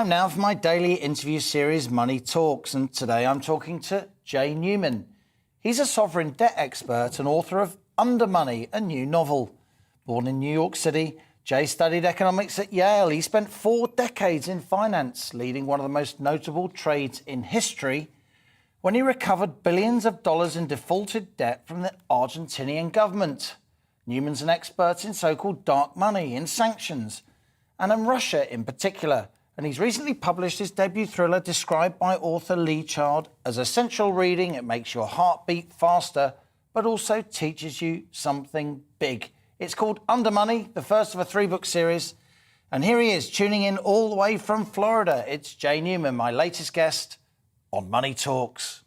Time now for my daily interview series, Money Talks, and today I'm talking to Jay Newman. He's a sovereign debt expert and author of Undermoney, a new novel. Born in New York City, Jay studied economics at Yale. He spent 4 decades in finance, leading one of the most notable trades in history when he recovered billions of dollars in defaulted debt from the Argentinian government. Newman's an expert in so-called dark money, in sanctions, and in Russia in particular. And he's recently published his debut thriller, described by author Lee Child as essential reading. It makes your heart beat faster, but also teaches you something big. It's called Undermoney, the first of a 3-book series. And here he is, tuning in all the way from Florida. It's Jay Newman, my latest guest on Money Talks.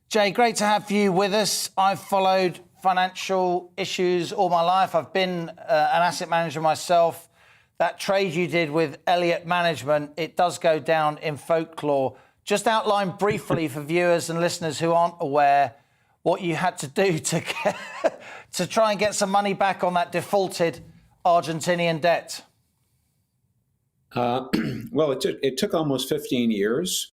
Jay, great to have you with us. I've followed financial issues all my life. I've been an asset manager myself. That trade you did with Elliott Management, it does go down in folklore. Just outline briefly for viewers and listeners who aren't aware what you had to do to try and get some money back on that defaulted Argentinian debt. Well, it took almost 15 years.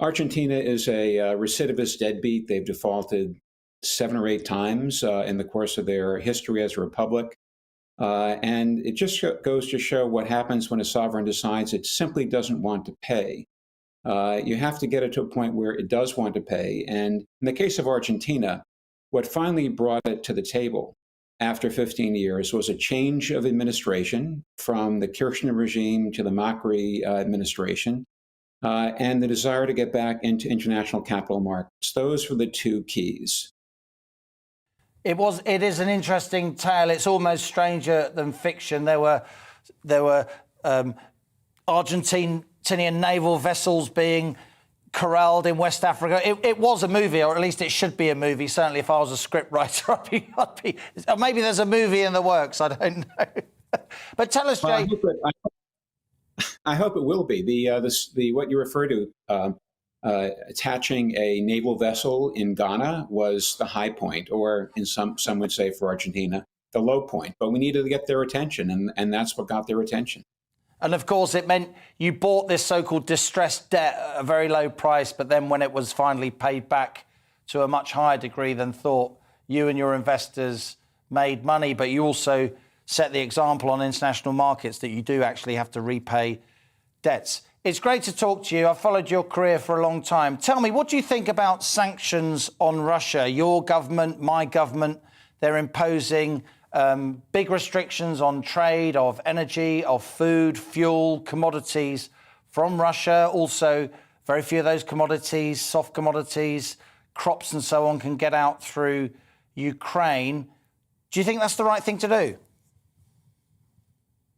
Argentina is a recidivist deadbeat. They've defaulted 7 or 8 times in the course of their history as a republic. And it just goes to show what happens when a sovereign decides it simply doesn't want to pay. You have to get it to a point where it does want to pay. And in the case of Argentina, what finally brought it to the table after 15 years was a change of administration from the Kirchner regime to the Macri administration, and the desire to get back into international capital markets. Those were the 2 keys. It is an interesting tale. It's almost stranger than fiction. There were Argentinian naval vessels being corralled in West Africa. It was a movie, or at least it should be a movie. Certainly, if I was a script writer, I'd be or maybe there's a movie in the works. I don't know. But tell us, Jay. I hope it will be. The what you refer to, attaching a naval vessel in Ghana, was the high point, or in some would say for Argentina, the low point. But we needed to get their attention, and that's what got their attention. And of course, it meant you bought this so-called distressed debt at a very low price, but then when it was finally paid back to a much higher degree than thought, you and your investors made money. But you also set the example on international markets that you do actually have to repay debts. It's great to talk to you. I've followed your career for a long time. Tell me, what do you think about sanctions on Russia? Your government, my government, they're imposing big restrictions on trade of energy, of food, fuel, commodities from Russia. Also, very few of those commodities, soft commodities, crops and so on, can get out through Ukraine. Do you think that's the right thing to do?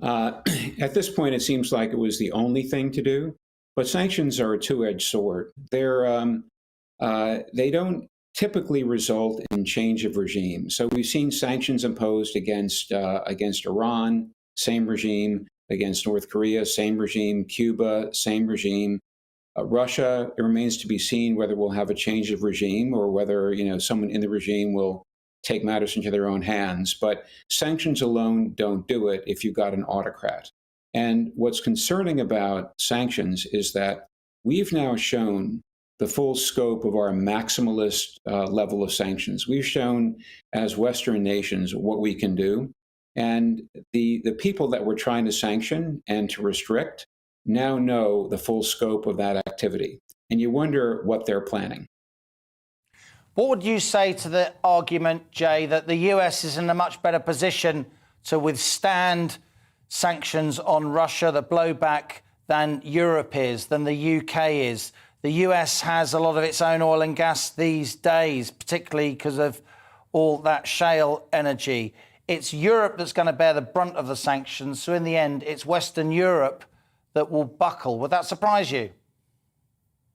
At this point, it seems like it was the only thing to do. But sanctions are a two-edged sword. They don't typically result in change of regime. So we've seen sanctions imposed against Iran, same regime; against North Korea, same regime; Cuba, same regime. Russia, it remains to be seen whether we'll have a change of regime or whether someone in the regime will take matters into their own hands. But sanctions alone don't do it if you've got an autocrat. And what's concerning about sanctions is that we've now shown the full scope of our maximalist level of sanctions. We've shown as Western nations what we can do. And the people that we're trying to sanction and to restrict now know the full scope of that activity. And you wonder what they're planning. What would you say to the argument, Jay, that the US is in a much better position to withstand sanctions on Russia, the blowback, than Europe is, than the UK is? The US has a lot of its own oil and gas these days, particularly because of all that shale energy. It's Europe that's going to bear the brunt of the sanctions. So in the end, it's Western Europe that will buckle. Would that surprise you?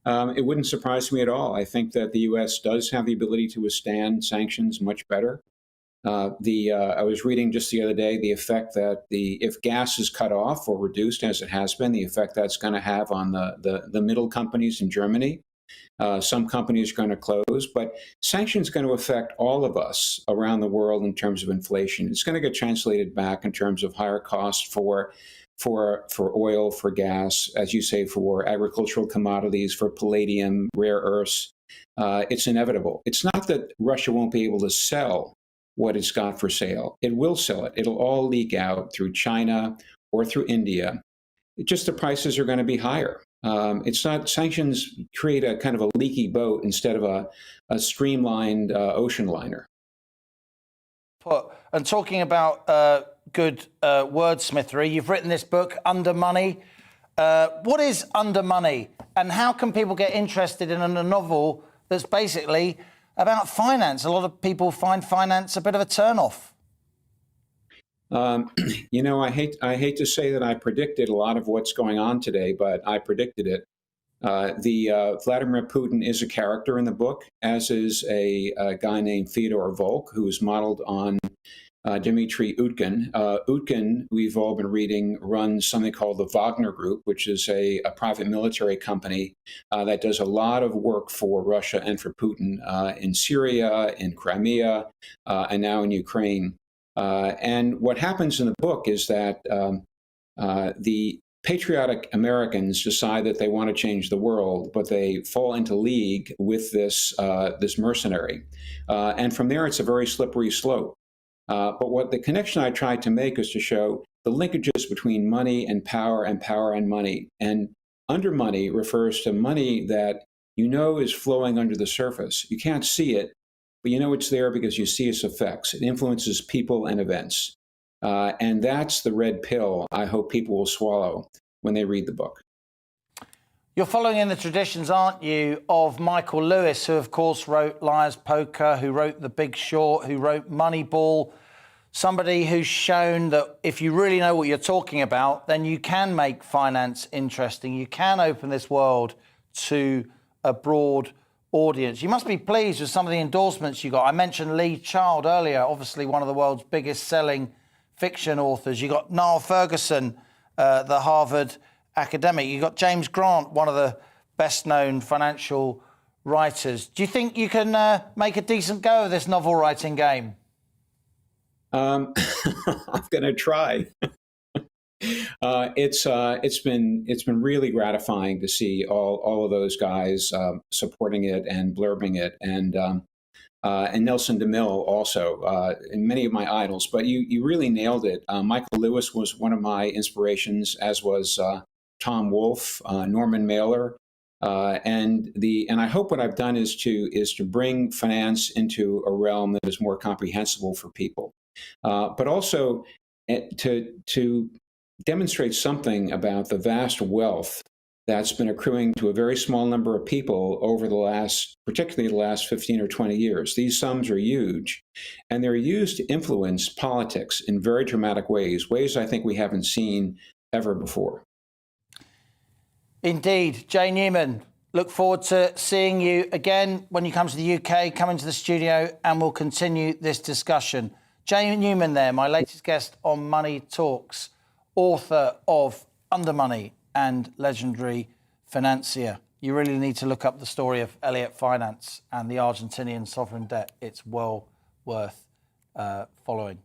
It wouldn't surprise me at all. I think that the U.S. does have the ability to withstand sanctions much better. I was reading just the other day the effect that if gas is cut off or reduced, as it has been, the effect that's going to have on the middle companies in Germany. Some companies are going to close, but sanctions are going to affect all of us around the world in terms of inflation. It's going to get translated back in terms of higher costs for oil, for gas, as you say, for agricultural commodities, for palladium, rare earths. It's inevitable. It's not that Russia won't be able to sell what it's got for sale. It will sell it. It'll all leak out through China or through India. It's just the prices are going to be higher. It's not sanctions create a kind of a leaky boat instead of a streamlined ocean liner. And talking about good wordsmithery, you've written this book, Undermoney. What is Undermoney, and how can people get interested in a novel that's basically about finance? A lot of people find finance a bit of a turn-off. I hate to say that I predicted a lot of what's going on today, but I predicted it. Vladimir Putin is a character in the book, as is a guy named Fyodor Volk, who is modeled on Dmitry Utkin. Utkin, we've all been reading, runs something called the Wagner Group, which is a private military company that does a lot of work for Russia and for Putin in Syria, in Crimea, and now in Ukraine. And what happens in the book is that the patriotic Americans decide that they want to change the world, but they fall into league with this mercenary. And from there, it's a very slippery slope. But what the connection I tried to make is to show the linkages between money and power and money. And undermoney refers to money that you know is flowing under the surface. You can't see it, but you know it's there because you see its effects. It influences people and events. And that's the red pill I hope people will swallow when they read the book. You're following in the traditions, aren't you, of Michael Lewis, who, of course, wrote Liar's Poker, who wrote The Big Short, who wrote Moneyball, somebody who's shown that if you really know what you're talking about, then you can make finance interesting. You can open this world to a broad audience. You must be pleased with some of the endorsements you got. I mentioned Lee Child earlier, obviously one of the world's biggest selling fiction authors. You got Niall Ferguson, the Harvard academic. You got James Grant, one of the best-known financial writers. Do you think you can make a decent go of this novel writing game? I'm going to try. It's been really gratifying to see all of those guys supporting it and blurbing it, and Nelson DeMille also, and many of my idols. But you really nailed it. Michael Lewis was one of my inspirations, as was Tom Wolfe, Norman Mailer, and I hope what I've done is to bring finance into a realm that is more comprehensible for people, but also to demonstrate something about the vast wealth that's been accruing to a very small number of people over particularly the last 15 or 20 years. These sums are huge, and they're used to influence politics in very dramatic ways I think we haven't seen ever before. Indeed. Jay Newman, look forward to seeing you again when you come to the UK, come into the studio, and we'll continue this discussion. Jay Newman there, my latest guest on Money Talks, author of Undermoney and legendary financier. You really need to look up the story of Elliott Finance and the Argentinian sovereign debt. It's well worth following.